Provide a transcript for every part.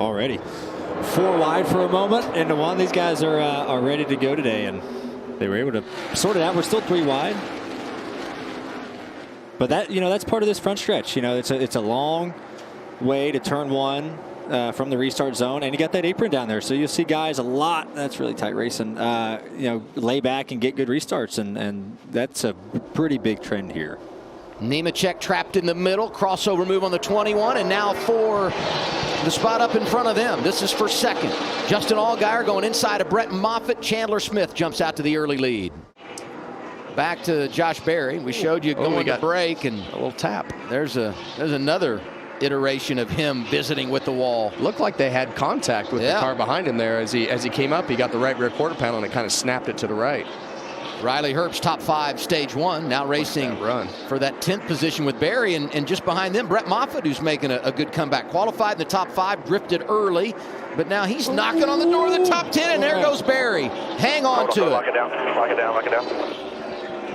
already. 4 wide for a moment into one. These guys are ready to go today, and they were able to sort it out. We're still 3 wide. But that, that's part of this front stretch. It's a long way to turn 1 from the restart zone, and you got that apron down there, so you'll see guys a lot. That's really tight racing. Lay back and get good restarts, and that's a pretty big trend here. Nemechek trapped in the middle, crossover move on the 21, and now for the spot up in front of them. This is for second. Justin Allgaier going inside of Brett Moffitt. Chandler Smith jumps out to the early lead. Back to Josh Berry. We showed you going to break, and a little tap. There's another iteration of him visiting with the wall. Looked like they had contact with the car behind him there. As he came up, he got the right rear quarter panel, and it kind of snapped it to the right. Riley Herbst, top 5, stage 1, now racing for that 10th position with Berry, and just behind them, Brett Moffitt, who's making a good comeback. Qualified in the top 5, drifted early, but now he's knocking on the door of the top 10, and there goes Berry. Hang on to it. Lock it down, lock it down, lock it down.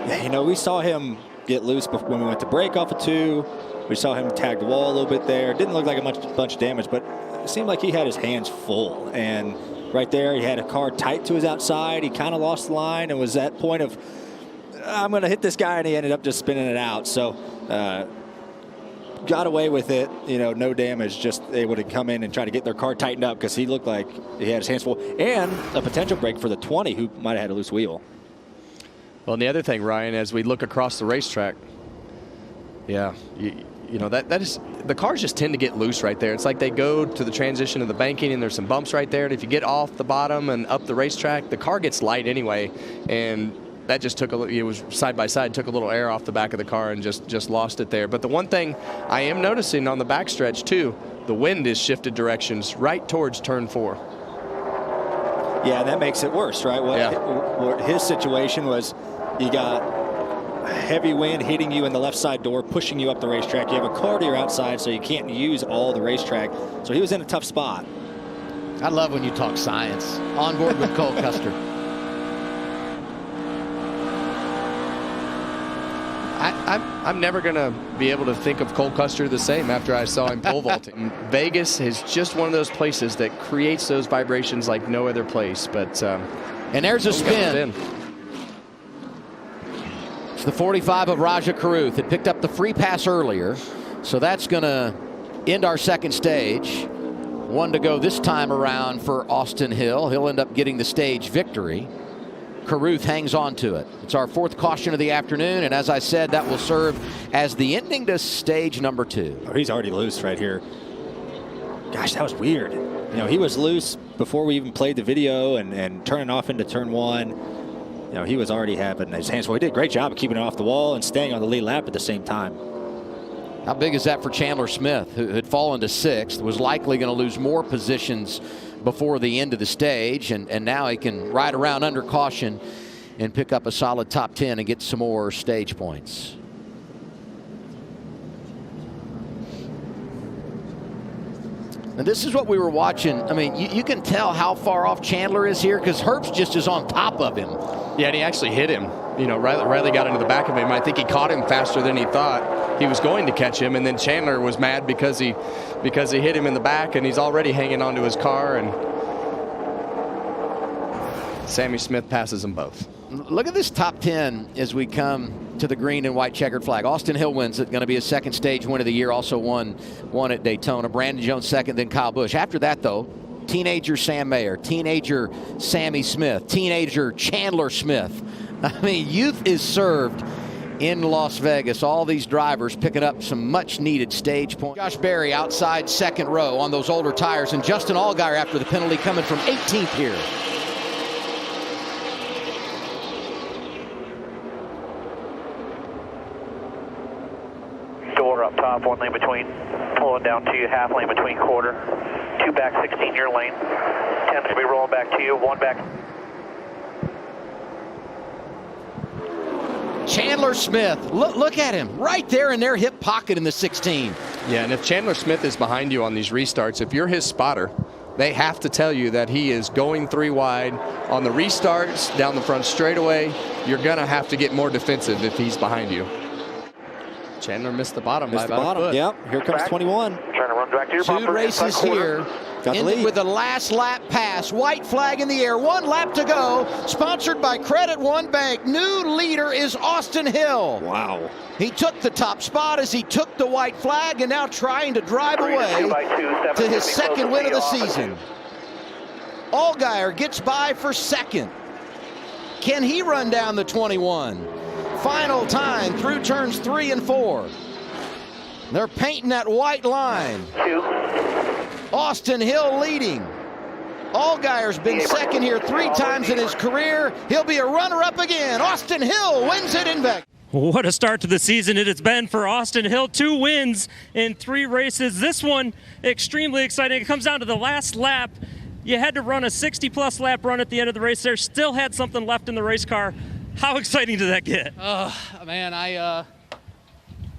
Yeah, we saw him get loose when we went to break off of 2. We saw him tag the wall a little bit there. Didn't look like a bunch of damage, but it seemed like he had his hands full. And right there, he had a car tight to his outside. He kind of lost the line and was at that point of, I'm going to hit this guy, and he ended up just spinning it out. So got away with it, no damage, just able to come in and try to get their car tightened up because he looked like he had his hands full. And a potential break for the 20, who might have had a loose wheel. Well, and the other thing, Ryan, as we look across the racetrack, that is, the cars just tend to get loose right there. It's like they go to the transition of the banking, and there's some bumps right there. And if you get off the bottom and up the racetrack, the car gets light anyway. And that just took it was side by side, took a little air off the back of the car and just lost it there. But the one thing I am noticing on the backstretch too, the wind is shifted directions right towards turn 4. Yeah, that makes it worse, right? What his situation was, you got heavy wind hitting you in the left side door, pushing you up the racetrack. You have a car to your outside, so you can't use all the racetrack. So he was in a tough spot. I love when you talk science. On board with Cole Custer. I'm never going to be able to think of Cole Custer the same after I saw him pole vaulting. Vegas is just one of those places that creates those vibrations like no other place. But and there's a spin. It's the 45 of Raja Caruth. It picked up the free pass earlier, so that's going to end our second stage. 1 to go this time around for Austin Hill. He'll end up getting the stage victory. Caruth hangs on to it. It's our 4th caution of the afternoon, and as I said, that will serve as the ending to stage number 2. Oh, he's already loose right here. Gosh, that was weird. He was loose before we even played the video and turning off into turn 1. He was already having his hands full. He did a great job of keeping it off the wall and staying on the lead lap at the same time. How big is that for Chandler Smith, who had fallen to 6th, was likely going to lose more positions before the end of the stage, and now he can ride around under caution and pick up a solid top 10 and get some more stage points. And this is what we were watching. I mean, you can tell how far off Chandler is here because Herbst just is on top of him. Yeah, and he actually hit him. Riley got into the back of him. I think he caught him faster than he thought he was going to catch him, and then Chandler was mad because he hit him in the back, and he's already hanging onto his car, and Sammy Smith passes them both. Look at this top 10 as we come to the green and white checkered flag. Austin Hill wins it, going to be a second stage win of the year, also won at Daytona. Brandon Jones second, then Kyle Busch. After that, though, teenager Sam Mayer, teenager Sammy Smith, teenager Chandler Smith. I mean, youth is served in Las Vegas. All these drivers picking up some much-needed stage points. Josh Berry outside second row on those older tires, and Justin Allgaier after the penalty coming from 18th here. Door up top, 1 lane between, pulling down to you, half lane between quarter, 2 back, 16 your lane, 10 to be rolling back to you, 1 back. Chandler Smith, look at him right there in their hip pocket in the 16. Yeah, and if Chandler Smith is behind you on these restarts, if you're his spotter, they have to tell you that he is going 3 wide on the restarts down the front straightaway. You're going to have to get more defensive if he's behind you. Chandler missed the bottom by about a foot. Yep, here comes 21. Trying to run back to your 2 races here ended with the last lap pass. White flag in the air. 1 lap to go. Sponsored by Credit One Bank. New leader is Austin Hill. Wow. He took the top spot as he took the white flag and now trying to drive away to his second win of the season. Allgaier gets by for second. Can he run down the 21? Final time through turns 3 and 4. They're painting that white line. 2. Austin Hill leading. Allgaier's been second here 3 times in his career. He'll be a runner-up again. Austin Hill wins it in Vegas. What a start to the season it has been for Austin Hill. 2 wins in 3 races. This one extremely exciting. It comes down to the last lap. You had to run a 60-plus lap run at the end of the race there. Still had something left in the race car. How exciting did that get? Oh, man, I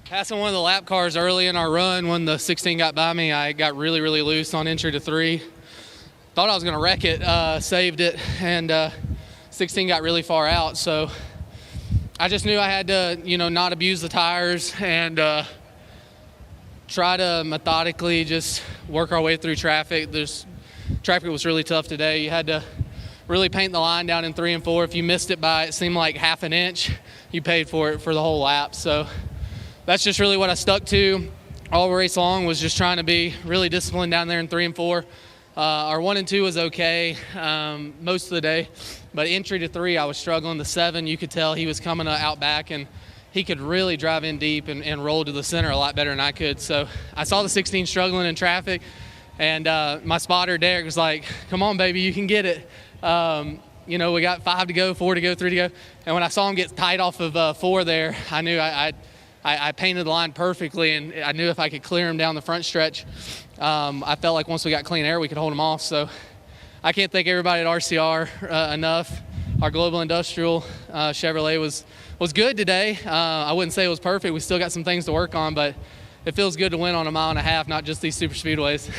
passing one of the lap cars early in our run when the 16 got by me. I got really, really loose on entry to 3. Thought I was going to wreck it, saved it, and 16 got really far out. So I just knew I had to, not abuse the tires and try to methodically just work our way through traffic. Traffic was really tough today. You had to really paint the line down in 3 and 4. If you missed it by, it seemed like half an inch, you paid for it for the whole lap. So that's just really what I stuck to all race long, was just trying to be really disciplined down there in 3 and 4. Our 1 and 2 was okay most of the day, but entry to 3, I was struggling. The 7, you could tell he was coming out back, and he could really drive in deep and roll to the center a lot better than I could. So I saw the 16 struggling in traffic, and my spotter, Derek, was like, come on, baby, you can get it. We got 5 to go, 4 to go, 3 to go. And when I saw him get tight off of 4 there, I knew I painted the line perfectly, and I knew if I could clear him down the front stretch, I felt like once we got clean air, we could hold him off. So I can't thank everybody at RCR enough. Our Global Industrial Chevrolet was good today. I wouldn't say it was perfect. We still got some things to work on, but it feels good to win on a mile and a half, not just these super speedways.